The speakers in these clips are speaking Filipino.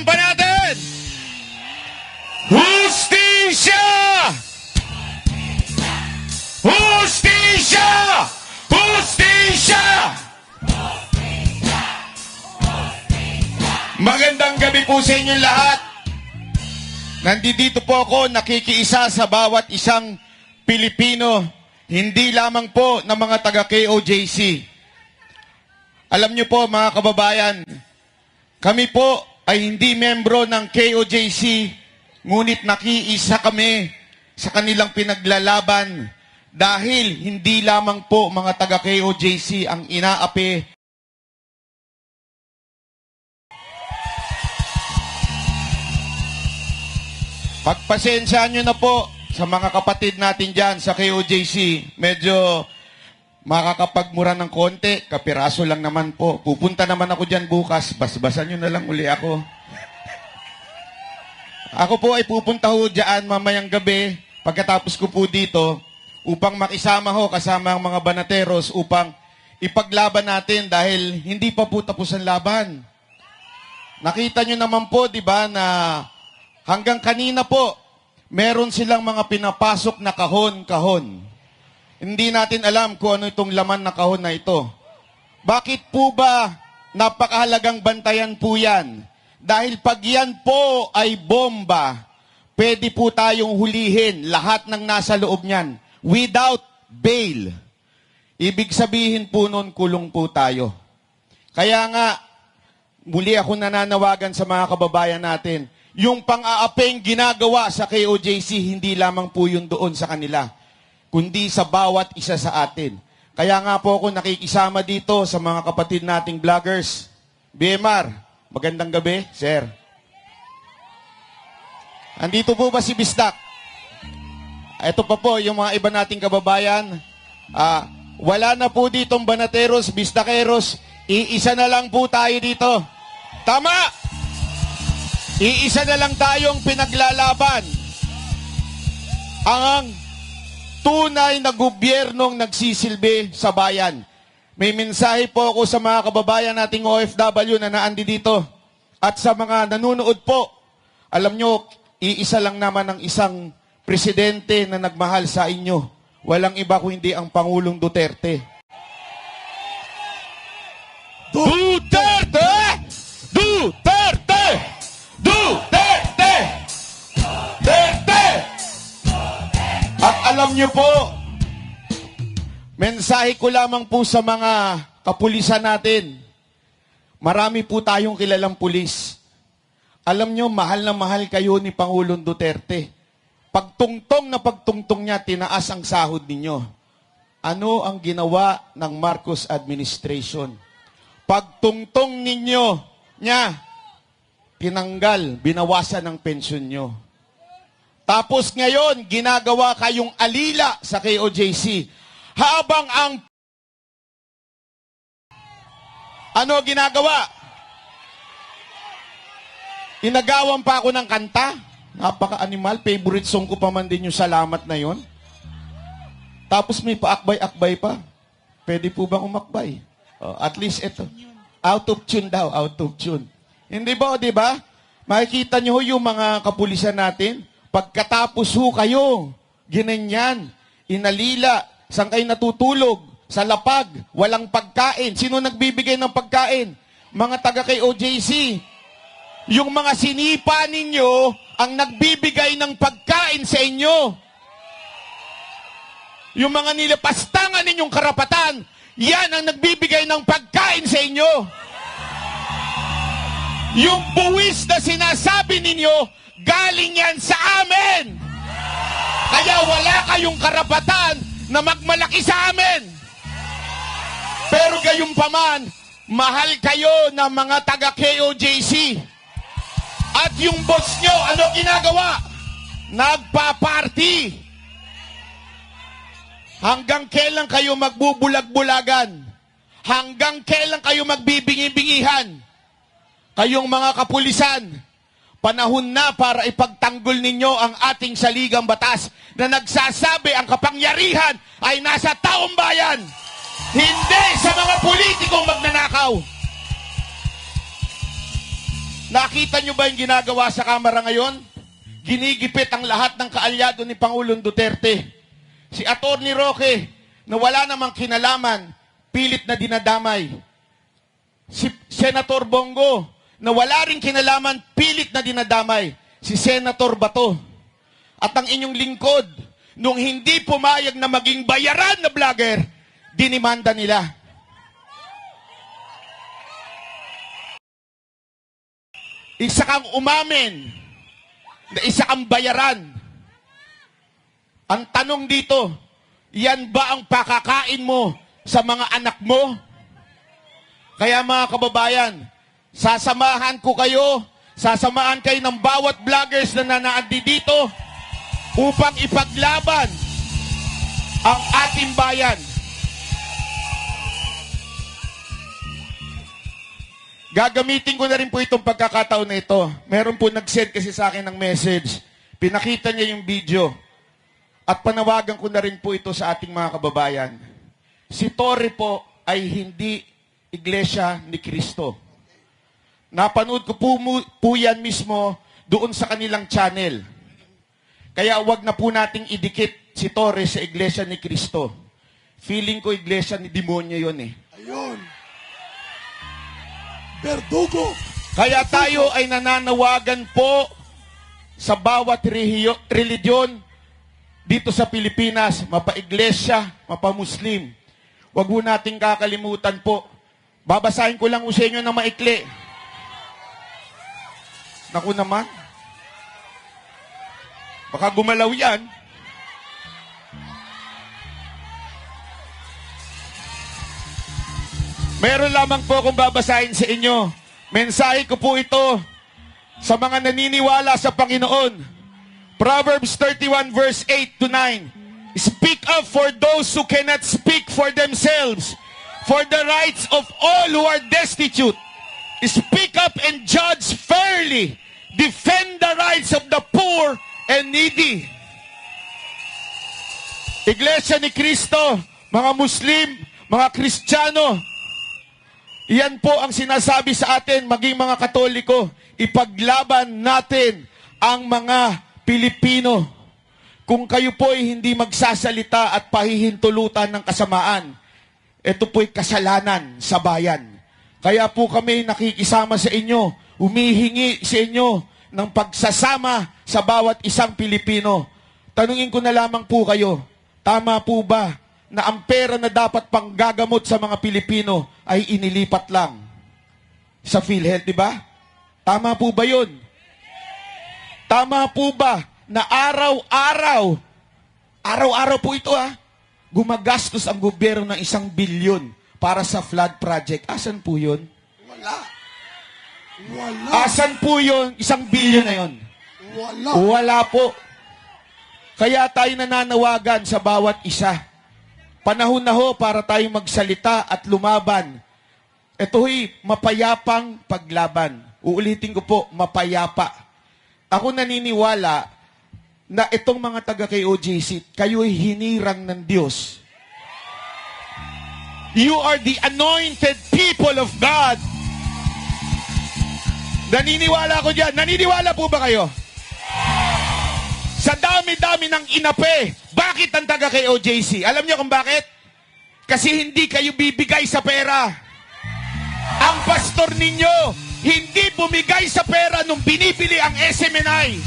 pa natin! Hustisya! Hustisya! Hustisya! Magandang gabi po sa inyong lahat. Nandito po ako nakikiisa sa bawat isang Pilipino, hindi lamang po ng mga taga-KOJC. Alam niyo po mga kababayan, kami po ay hindi membro ng KOJC, ngunit nakiisa kami sa kanilang pinaglalaban dahil hindi lamang po mga taga-KOJC ang inaapi. Pagpasensyaan nyo na po sa mga kapatid natin dyan sa KOJC. Medyo makakapagmura ng konti, kapiraso lang naman po. Pupunta naman ako dyan bukas, basbasan nyo na lang uli ako. Ako po ay pupunta ho dyan mamayang gabi, pagkatapos ko po dito, upang makisama ho kasama ang mga banateros, upang ipaglaban natin dahil hindi pa po tapos ang laban. Nakita nyo naman po, di ba, na hanggang kanina po, meron silang mga pinapasok na kahon-kahon. Hindi natin alam kung ano itong laman na kahon na ito. Bakit po ba napakahalagang bantayan po yan? Dahil pag yan po ay bomba, pwede po tayong hulihin lahat ng nasa loob niyan without bail. Ibig sabihin po nun, kulong po tayo. Kaya nga, muli ako nananawagan sa mga kababayan natin, yung pang-aapeng ginagawa sa KOJC, hindi lamang po yun doon sa kanila, kundi sa bawat isa sa atin. Kaya nga po ako nakikisama dito sa mga kapatid nating vloggers. BMR, magandang gabi, sir. Andito po ba si Bistak? Ito pa po, yung mga iba nating kababayan. Wala na po ditong banateros, bistakeros. Iisa na lang po tayo dito. Tama! Iisa na lang tayong pinaglalaban. Ang tunay na gobyernong nagsisilbi sa bayan. May mensahe po ako sa mga kababayan nating OFW na naandi dito. At sa mga nanonood po, alam nyo, iisa lang naman ang isang presidente na nagmahal sa inyo. Walang iba kundi ang Pangulong Duterte. Duterte! Duterte! Duterte! Duterte! At alam niyo po, mensahe ko lamang po sa mga kapulisan natin. Marami po tayong kilalang pulis. Alam niyo, mahal na mahal kayo ni Pangulong Duterte. Pagtungtong na pagtungtong niya, tinaas ang sahod ninyo. Ano ang ginawa ng Marcos administration? Pagtungtong niya, tinanggal, binawasan ng pensyon nyo. Tapos ngayon, ginagawa kayong alila sa KOJC. Habang ang... Ano ginagawa? Inagawan pa ako ng kanta. Napaka-animal. Favorite song ko pa man din yung salamat na yon. Tapos may paakbay-akbay pa. Pwede po bang umakbay? At least ito. Out of tune daw. Out of tune. Hindi ba, di ba? Makikita nyo yung mga kapulisan natin. Pagkatapos ho kayo, ginanyan, inalila, saan kayo natutulog? Sa lapag, walang pagkain. Sino nagbibigay ng pagkain? Mga taga-KOJC. Yung mga sinipa ninyo, ang nagbibigay ng pagkain sa inyo. Yung mga nilapastangan ninyong karapatan, yan ang nagbibigay ng pagkain sa inyo. Yung buwis na sinasabi ninyo, galing yan sa amin. Kaya wala kayong karapatan na magmalaki sa amin. Pero gayunpaman, mahal kayo ng mga taga-KOJC. At yung boss nyo, ano ginagawa? Nagpa-party. Hanggang kailan kayo magbubulag-bulagan? Hanggang kailan kayo magbibingi-bingihan? Kayong mga kapulisan, panahon na para ipagtanggol ninyo ang ating saligang batas na nagsasabi ang kapangyarihan ay nasa taong bayan, hindi sa mga politikong magnanakaw. Nakita nyo ba yung ginagawa sa Kamara ngayon? Ginigipit ang lahat ng kaalyado ni Pangulong Duterte. Si Atty. Roque, na wala namang kinalaman, pilit na dinadamay. Si Senator Bongo, na wala rin kinalaman, pilit na dinadamay. Si Senator Bato. At ang inyong lingkod, nung hindi pumayag na maging bayaran na vlogger, dinimanda nila. Isa kang umamin na isa kang bayaran. Ang tanong dito, yan ba ang pakakain mo sa mga anak mo? Kaya mga kababayan, sasamahan ko kayo, sasamahan kayo ng bawat vloggers na nanaandi dito upang ipaglaban ang ating bayan. Gagamitin ko na rin po itong pagkakataon na ito. Meron po nag-send kasi sa akin ng message. Pinakita niya yung video. At panawagan ko na rin po ito sa ating mga kababayan. Si Torre po ay hindi iglesia ni Kristo. Napanood ko po yan mismo doon sa kanilang channel. Kaya wag na po nating idikit si Torre sa iglesia ni Kristo. Feeling ko iglesia ni demonyo yun eh. Ayun. Verdugo. Kaya tayo ay nananawagan po sa bawat reliyon dito sa Pilipinas, mapa-iglesia, mapa-Muslim. Huwag po nating kakalimutan po. Babasahin ko lang po sa inyo ng maikli. Naku naman. Baka gumalaw yan. Meron lamang po akong babasahin sa inyo. Mensahe ko po ito sa mga naniniwala sa Panginoon. Proverbs 31 verse 8 to 9. Speak up for those who cannot speak for themselves, for the rights of all who are destitute. Speak up and judge fairly. Defend the rights of the poor and needy. Iglesia ni Kristo, mga Muslim, mga Kristiyano, iyan po ang sinasabi sa atin, maging mga Katoliko, ipaglaban natin ang mga Pilipino. Kung kayo po ay hindi magsasalita at pahihintulutan ng kasamaan, ito po'y kasalanan sa bayan. Kaya po kami nakikisama sa inyo, humihingi sa inyo ng pagsasama sa bawat isang Pilipino. Tanungin ko na lamang po kayo, tama po ba na ang pera na dapat panggagamot sa mga Pilipino ay inilipat lang sa PhilHealth, di ba? Tama po ba yun? Tama po ba na araw-araw po ito gumagastos ang gobyerno ng 1 bilyon para sa flood project? Asan po yun? Wala. Asan po yun? 1 bilyon na yun? Wala. Wala po. Kaya tayo nananawagan sa bawat isa. Panahon na ho para tayo magsalita at lumaban. Ito'y mapayapang paglaban. Uulitin ko po, mapayapa. Ako naniniwala na itong mga taga KOJC, kayo'y hinirang ng Diyos. You are the anointed people of God. Naniniwala ko dyan. Naniniwala po ba kayo? Sa dami-dami ng inape, bakit ang taga KOJC? Alam niyo kung bakit? Kasi hindi kayo bibigay sa pera. Ang pastor ninyo, hindi bumigay sa pera nung binibili ang SMNI.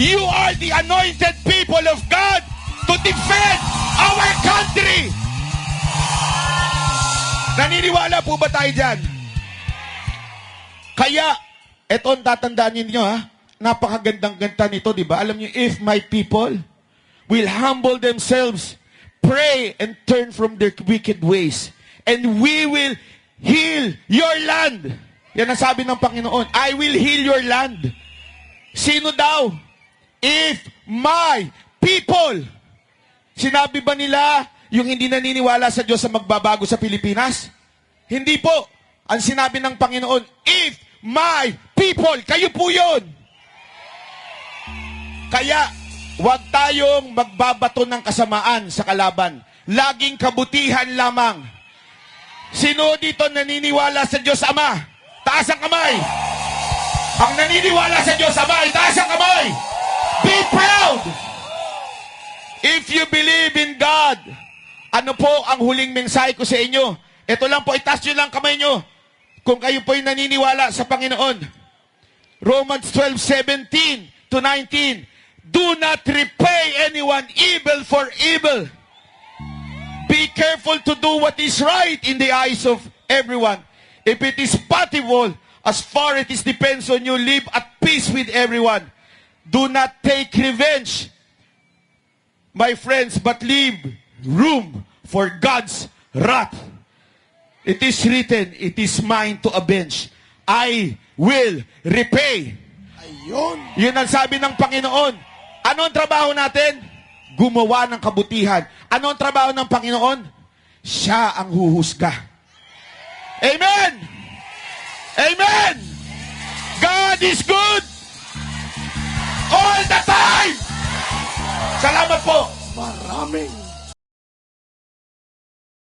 You are the anointed people of God to defend our country. Naniniwala po ba tayo dyan? Kaya, eto ang tatandaan ninyo napakagandang-ganda nito, di ba? Alam niyo, if my people will humble themselves, pray and turn from their wicked ways, and we will heal your land. Yan ang sabi ng Panginoon, I will heal your land. Sino daw? If my people. Sinabi ba nila yung hindi naniniwala sa Diyos sa magbabago sa Pilipinas? Hindi po. Ang sinabi ng Panginoon, if my people, kayo po yun. Kaya, huwag tayong magbabato ng kasamaan sa kalaban. Laging kabutihan lamang. Sino dito naniniwala sa Diyos Ama? Taas ang kamay. Ang naniniwala sa Diyos Ama, itaas ang kamay. Be proud. If you believe in God, ano po ang huling mensahe ko sa inyo? Ito lang po, itaas nyo lang kamay nyo. Kung kayo po ay naniniwala sa Panginoon. Romans 12:17 to 19. Do not repay anyone evil for evil. Be careful to do what is right in the eyes of everyone. If it is possible, as far as it depends on you, live at peace with everyone. Do not take revenge, my friends, but leave room for God's wrath. It is written, it is mine to avenge. I will repay. Ayun. Yun ang sabi ng Panginoon. Ano ang trabaho natin? Gumawa ng kabutihan. Ano ang trabaho ng Panginoon? Siya ang huhusga. Amen! Amen! God is good all the time! Salamat po! Maraming